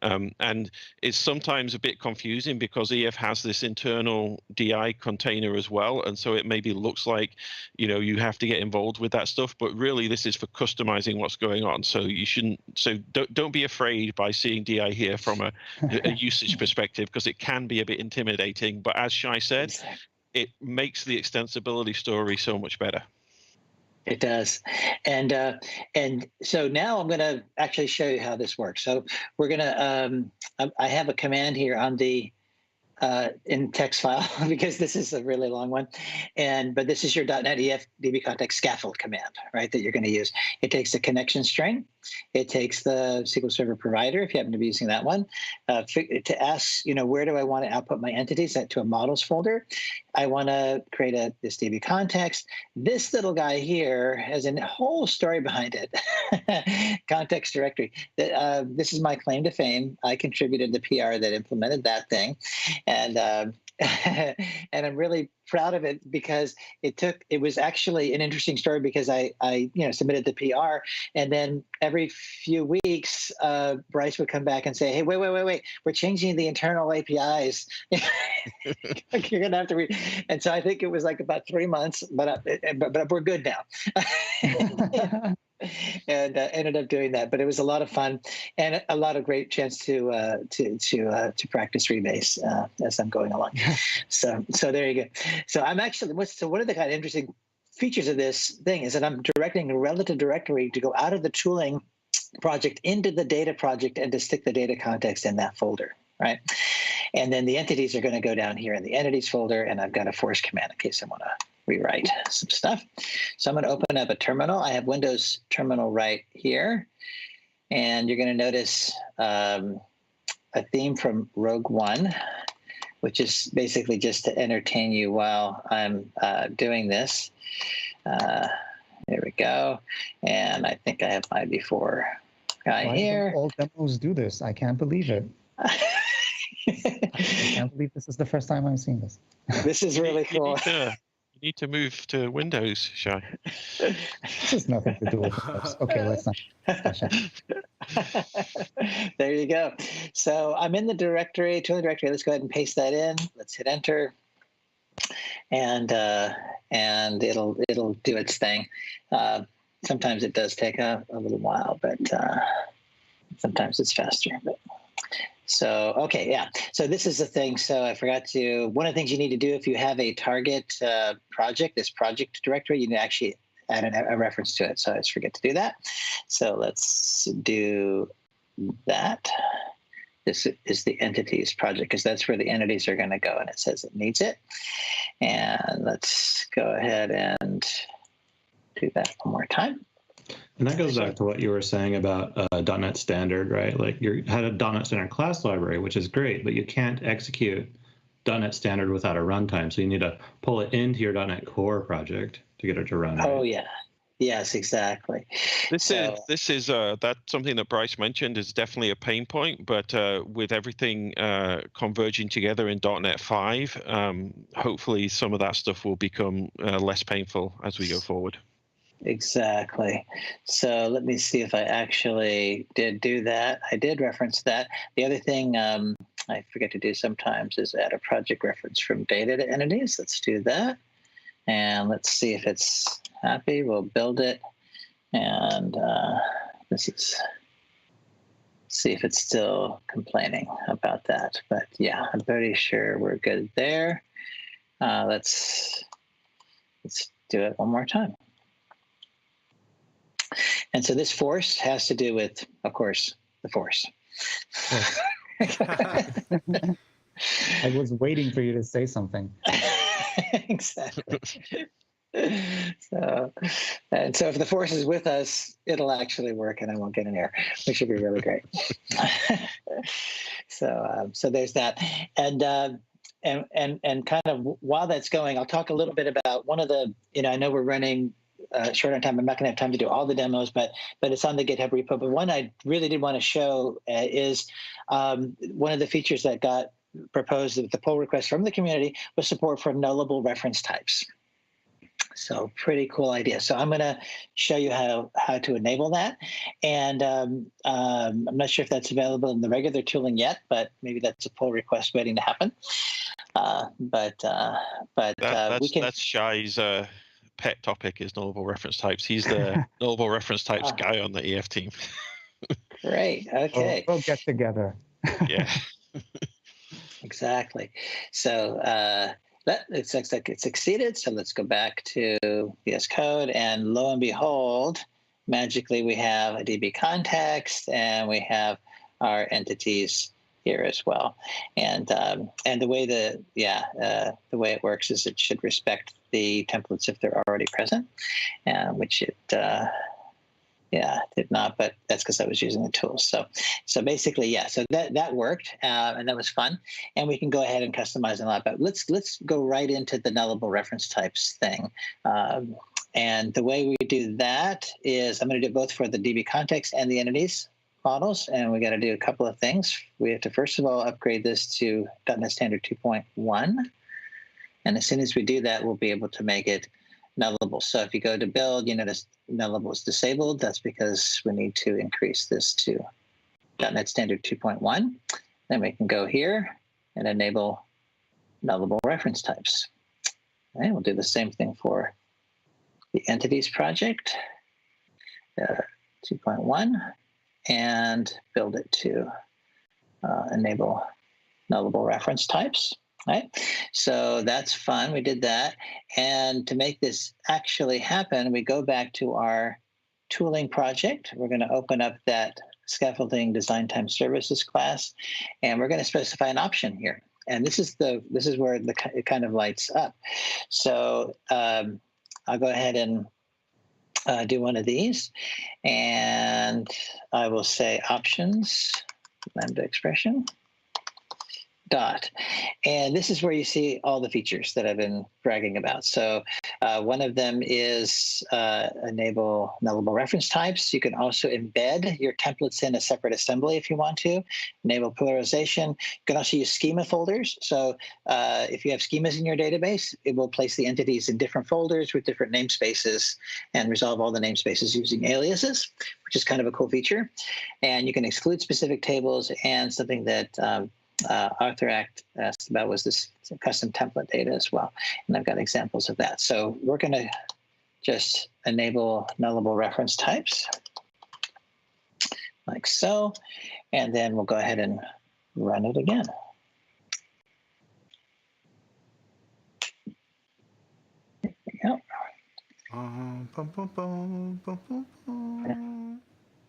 And it's sometimes a bit confusing because EF has this internal DI container as well. And so it maybe looks like, you have to get involved with that stuff, but really this is for customizing what's going on. So don't be afraid by seeing DI here from a usage perspective, because it can be a bit intimidating, but as Shai said, it makes the extensibility story so much better. It does. And so now I'm going to actually show you how this works. So we're going to, I have a command here on the in text file because this is a really long one, but this is your .NET EF DB context scaffold command, right, that you're going to use. It takes the connection string, it takes the SQL Server provider if you happen to be using that one, to ask, where do I want to output my entities to a models folder. I want to create this DB context. This little guy here has a whole story behind it. Context directory. This is my claim to fame. I contributed the PR that implemented that thing. And and I'm really proud of it because it was actually an interesting story because I submitted the PR, and then every few weeks, Bryce would come back and say, hey, wait, we're changing the internal APIs. You're going to have to read. And so I think it was like about 3 months, but we're good now. And ended up doing that, but it was a lot of fun and a lot of great chance to practice rebase as I'm going along. So there you go. So I'm actually one of the kind of interesting features of this thing is that I'm directing a relative directory to go out of the tooling project into the data project and to stick the data context in that folder, right? And then the entities are going to go down here in the entities folder, and I've got a force command in case I want to rewrite some stuff. So I'm going to open up a terminal. I have Windows terminal right here. And you're going to notice a theme from Rogue One, which is basically just to entertain you while I'm doing this. There we go. And I think I have my before guy here. All demos do this. I can't believe it. I can't believe this is the first time I'm seeing this. This is really cool. You need to move to Windows, Shai. This has nothing to do with Windows. Okay, let's not discuss it. There you go. So I'm in the directory, tooling directory. Let's go ahead and paste that in. Let's hit enter, and it'll do its thing. Sometimes it does take a little while, but sometimes it's faster. But so, okay, yeah. So this is the thing. So I forgot to, one of the things you need to do if you have a target project, this project directory, you need to actually add a reference to it. So I just forget to do that. So let's do that. This is the entities project because that's where the entities are going to go, and it says it needs it. And let's go ahead and do that one more time. And that goes back to what you were saying about .NET Standard, right? Like you had a .NET Standard class library, which is great, but you can't execute .NET Standard without a runtime. So you need to pull it into your .NET Core project to get it to run. Oh, right? yeah. Yes, exactly. This is that's something that Bryce mentioned is definitely a pain point, but with everything converging together in .NET 5, hopefully some of that stuff will become less painful as we go forward. Exactly. So let me see if I actually did do that. I did reference that. The other thing I forget to do sometimes is add a project reference from data to entities. Let's do that. And let's see if it's happy. We'll build it. And see if it's still complaining about that. But yeah, I'm pretty sure we're good there. Let's do it one more time. And so this force has to do with, of course, the force. I was waiting for you to say something. Exactly. So if the force is with us, it'll actually work, and I won't get an error, which would be really great. So there's that, and kind of while that's going, I'll talk a little bit about one of the. I know we're running short on time. I'm not going to have time to do all the demos, but it's on the GitHub repo. But one I really did want to show is one of the features that got proposed with the pull request from the community was support for nullable reference types. So pretty cool idea. So I'm going to show you how to enable that. And I'm not sure if that's available in the regular tooling yet, but maybe that's a pull request waiting to happen. But we can. That's Shai's pet topic is nullable reference types. He's the nullable reference types guy on the EF team. Great. Okay. We'll get together. Yeah. Exactly. So it looks like it succeeded. So let's go back to VS Code, and lo and behold, magically we have a DB context, and we have our entities here as well. And the way the way it works is it should respect the templates if they're already present, which it did not, but that's because I was using the tools. So basically, yeah, so that worked, and that was fun, and we can go ahead and customize a lot. But let's go right into the nullable reference types thing. And the way we do that is I'm going to do both for the DB context and the entities models, and we got to do a couple of things. We have to, first of all, upgrade this to .NET Standard 2.1. And as soon as we do that, we'll be able to make it nullable. So if you go to build, you notice nullable is disabled. That's because we need to increase this to .NET Standard 2.1. Then we can go here and enable nullable reference types. And we'll do the same thing for the entities project, 2.1, and build it to enable nullable reference types. Right? So that's fun. We did that. And to make this actually happen, we go back to our tooling project. We're going to open up that Scaffolding Design Time Services class, and we're going to specify an option here. And this is where it kind of lights up. So I'll go ahead and do one of these, and I will say options, lambda expression, dot. And this is where you see all the features that I've been bragging about. So one of them is enable nullable reference types. You can also embed your templates in a separate assembly if you want to. Enable pluralization. You can also use schema folders. So if you have schemas in your database, it will place the entities in different folders with different namespaces and resolve all the namespaces using aliases, which is kind of a cool feature. And you can exclude specific tables, and something that Arthur asked about was this custom template data as well. And I've got examples of that. So we're going to just enable nullable reference types like so. And then we'll go ahead and run it again. There we go.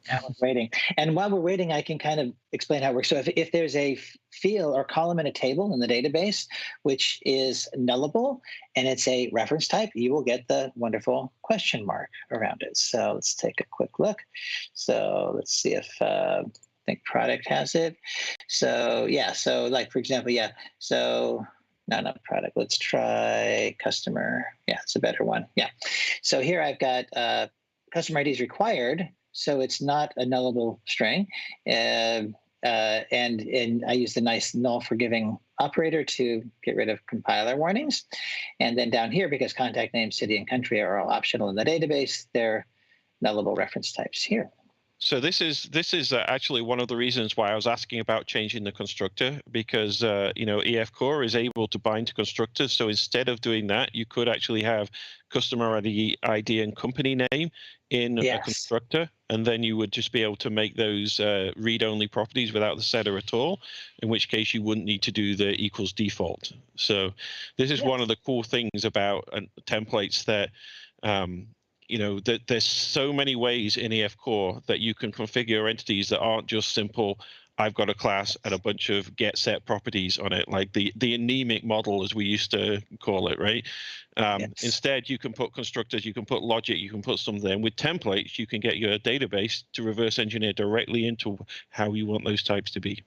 Now we're waiting. And while we're waiting, I can kind of explain how it works. So if there's a field or column in a table in the database, which is nullable, and it's a reference type, you will get the wonderful question mark around it. So let's take a quick look. So let's see if I think product has it. So yeah, so like, for example, yeah. So no, not product. Let's try customer. Yeah, it's a better one. Yeah. So here I've got customer ID is required. So it's not a nullable string. And I use the nice null forgiving operator to get rid of compiler warnings. And then down here, because contact name, city, and country are all optional in the database, they're nullable reference types here. So this is actually one of the reasons why I was asking about changing the constructor, because EF Core is able to bind to constructors. So instead of doing that, you could actually have customer ID and company name in a constructor, and then you would just be able to make those read-only properties without the setter at all, in which case you wouldn't need to do the equals default. So this is one of the cool things about templates that that there's so many ways in EF Core that you can configure entities that aren't just simple, I've got a class and a bunch of get set properties on it, like the anemic model, as we used to call it, right? Instead, you can put constructors, you can put logic, you can put something. And with templates, you can get your database to reverse engineer directly into how you want those types to be.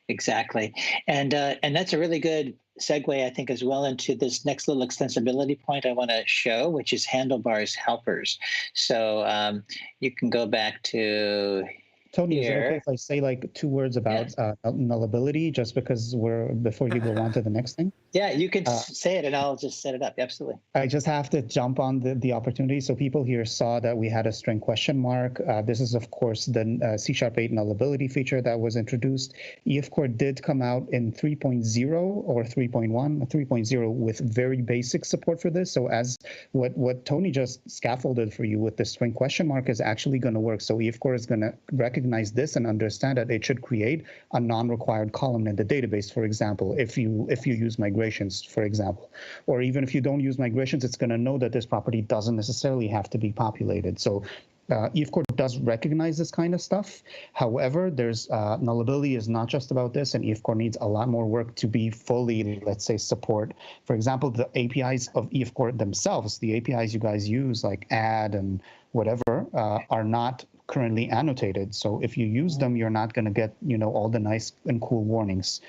Exactly. And that's a really good segue, I think, as well into this next little extensibility point I want to show, which is Handlebars helpers. So you can go back to Tony, is it okay if I say like 2 words about nullability, just because before you go on to the next thing? Yeah, you could say it and I'll just set it up. Absolutely. I just have to jump on the opportunity. So people here saw that we had a string question mark. This is, of course, the C#8 nullability feature that was introduced. EF Core did come out in 3.0 or 3.1, 3.0 with very basic support for this. So as what Tony just scaffolded for you with the string question mark is actually going to work. So EF Core is going to recognize this and understand that it should create a non-required column in the database, for example, if you use migrations, for example, or even if you don't use migrations, it's going to know that this property doesn't necessarily have to be populated. So EF Core does recognize this kind of stuff. However, there's nullability is not just about this, and EF Core needs a lot more work to be fully, let's say, support. For example, the APIs of EF Core themselves, the APIs you guys use like add and whatever, are not currently annotated. So if you use them, you're not going to get all the nice and cool warnings.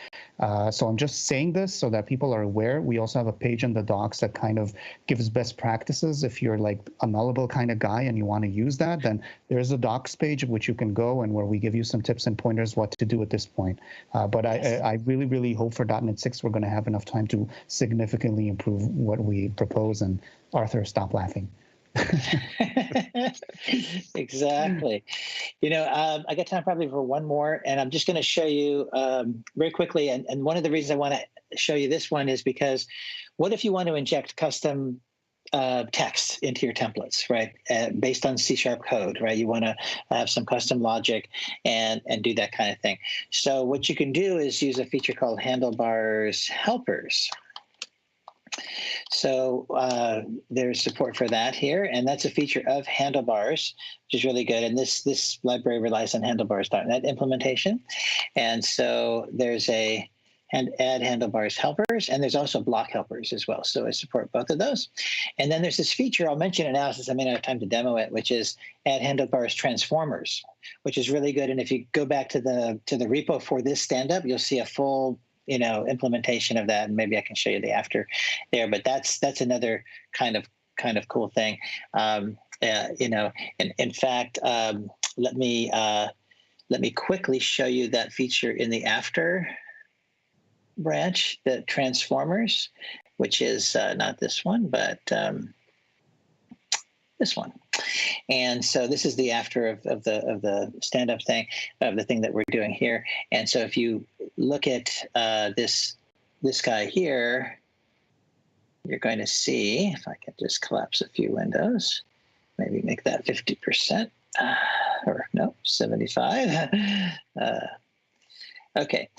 So I'm just saying this so that people are aware. We also have a page in the docs that kind of gives best practices. If you're like a nullable kind of guy and you want to use that, then there's a docs page which you can go and where we give you some tips and pointers what to do at this point. But I really, really hope for .NET 6 we're going to have enough time to significantly improve what we propose. And Arthur, stop laughing. Exactly. I got time probably for one more, and I'm just going to show you very quickly. And one of the reasons I want to show you this one is because what if you want to inject custom text into your templates, right? Based on C# code, right? You want to have some custom logic and do that kind of thing. So what you can do is use a feature called Handlebars helpers. So there's support for that here, and that's a feature of Handlebars, which is really good. And this library relies on Handlebars.NET implementation. And so there's a add Handlebars helpers, and there's also block helpers as well. So I support both of those. And then there's this feature, I'll mention it now since I may not have time to demo it, which is add Handlebars transformers, which is really good. And if you go back to the repo for this stand-up, you'll see a full implementation of that, and maybe I can show you the after there. But that's another kind of cool thing. And in fact, let me quickly show you that feature in the after branch, the transformers, which is not this one, but this one. And so this is the after of the stand-up thing, of the thing that we're doing here. And so if you look at this guy here, you're going to see, if I can just collapse a few windows, maybe make that 50%, or no, 75. Okay.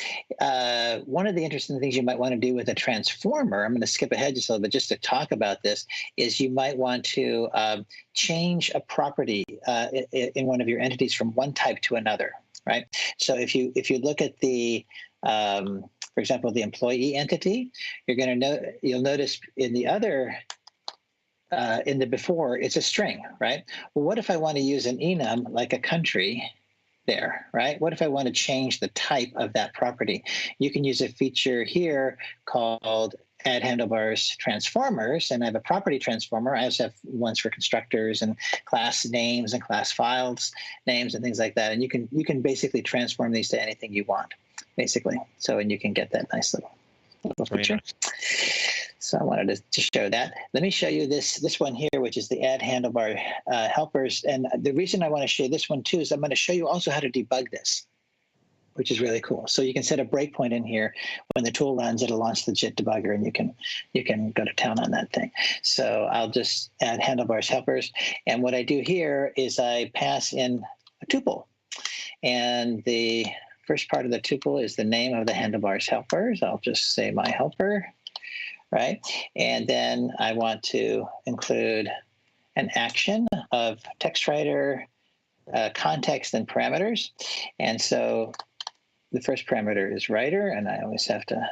One of the interesting things you might want to do with a transformer, I'm going to skip ahead just a little bit just to talk about this, is you might want to change a property in one of your entities from one type to another, right? So if you look at the, for example, the employee entity, you'll notice in the other, in the before, it's a string, right? Well, what if I want to use an enum like a country there, right? What if I want to change the type of that property? You can use a feature here called add Handlebars transformers, and I have a property transformer. I also have ones for constructors and class names and class files names and things like that. And you can basically transform these to anything you want, basically. So, and you can get that nice little feature. So I wanted to show that. Let me show you this one here, which is the add handlebar helpers. And the reason I want to show you this one too is I'm going to show you also how to debug this, which is really cool. So you can set a breakpoint in here. When the tool runs, it'll launch the JIT debugger, and you can go to town on that thing. So I'll just add handlebars helpers. And what I do here is I pass in a tuple. And the first part of the tuple is the name of the handlebars helpers. I'll just say my helper. Right? And then I want to include an action of text writer, context, and parameters. And so the first parameter is writer, and I always have to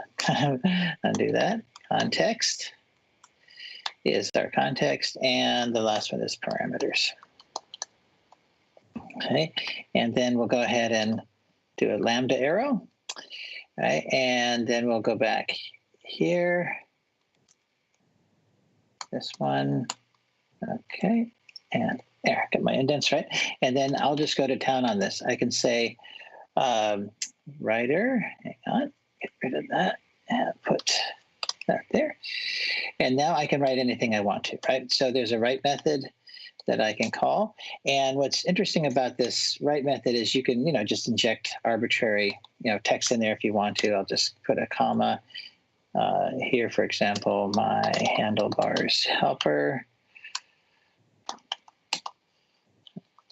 undo that. Context is our context, and the last one is parameters. Okay, and then we'll go ahead and do a lambda arrow, right? And then we'll go back here. This one, okay, and there, got my indents right. And then I'll just go to town on this. I can say writer, hang on, get rid of that, and put that there. And now I can write anything I want to, right? So there's a write method that I can call. And what's interesting about this write method is you can, just inject arbitrary, text in there if you want to. I'll just put a comma. Here, for example, my handlebars helper.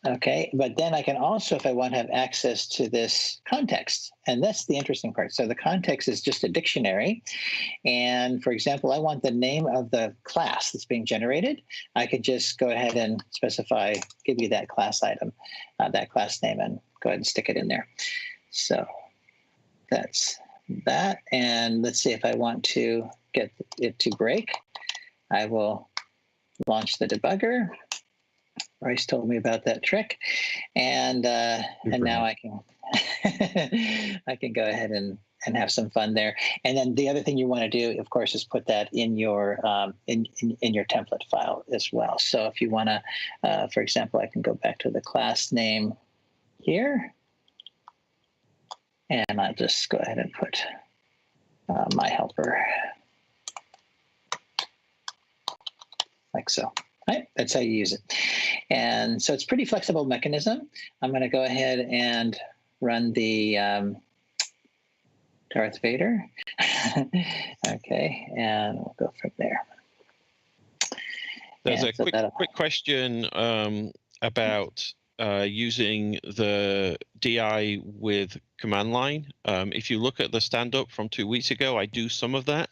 Okay, but then I can also, if I want to have access to this context, and that's the interesting part. So the context is just a dictionary. And for example, I want the name of the class that's being generated. I could just go ahead and specify, give you that class item, that class name, and go ahead and stick it in there. So that's that. And let's see if I want to get it to break. I will launch the debugger. Bryce told me about that trick, and now I can I can go ahead and have some fun there. And then the other thing you want to do, of course, is put that in your in your template file as well. So if you want to, for example, I can go back to the class name here, and I'll just go ahead and put my helper, like so. Right? That's how you use it. And so it's a pretty flexible mechanism. I'm going to go ahead and run the Darth Vader. Okay, and we'll go from there. There's And a so quick question about using the DI with command line. If you look at the stand-up from 2 weeks ago, I do some of that.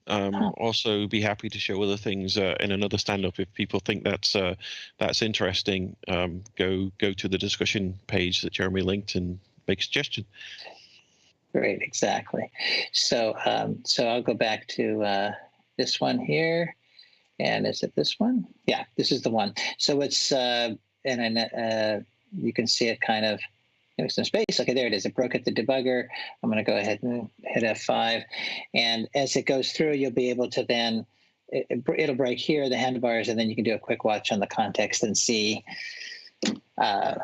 Also, be happy to show other things in another stand-up if people think that's interesting. Go to the discussion page that Jeremy linked and make a suggestion. Great, exactly. So so I'll go back to this one here, and is it this one? Yeah, this is the one. So it's and you can see it kind of. There's some space. Okay, there it is. It broke at the debugger. I'm going to go ahead and hit F5. And as it goes through, you'll be able to then, it'll break here, the handlebars, and then you can do a quick watch on the context and see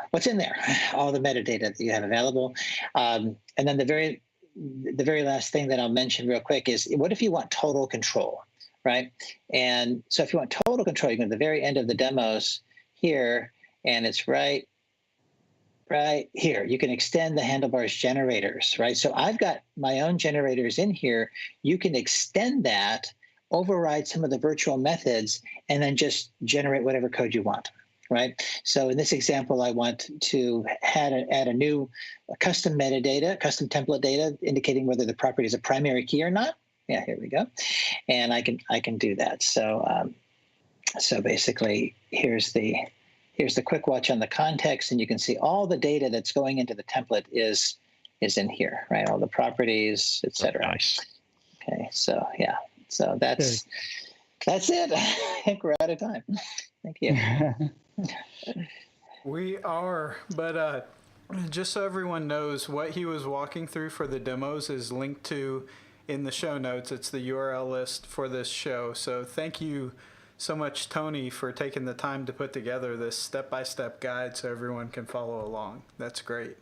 what's in there, all the metadata that you have available. And then the very last thing that I'll mention real quick is, what if you want total control, right? And so if you want total control, you can go to the very end of the demos here, and it's right here. You can extend the handlebars generators, right? So I've got my own generators in here. You can extend that, override some of the virtual methods, and then just generate whatever code you want, right? So in this example, I want to add a new custom metadata, custom template data, indicating whether the property is a primary key or not. Yeah, here we go. And I can do that. So so basically, here's the quick watch on the context, and you can see all the data that's going into the template is in here, right? All the properties, etc. Nice. Okay, so yeah, so that's it. I think we're out of time. Thank you. We are, but just so everyone knows, what he was walking through for the demos is linked to in the show notes. It's the URL list for this show. So thank you so much, Tony, for taking the time to put together this step-by-step guide so everyone can follow along. That's great.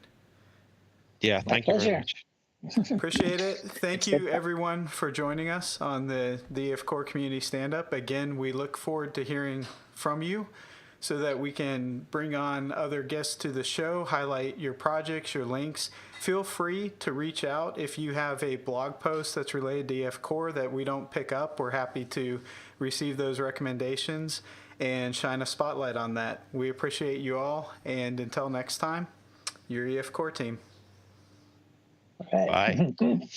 Yeah, thank you very much. Appreciate it. Thank you, everyone, for joining us on the EF Core Community Stand-Up. Again, we look forward to hearing from you so that we can bring on other guests to the show, highlight your projects, your links. Feel free to reach out if you have a blog post that's related to EF Core that we don't pick up. We're happy to receive those recommendations and shine a spotlight on that. We appreciate you all, and until next time, your EF Core team. All right. Bye.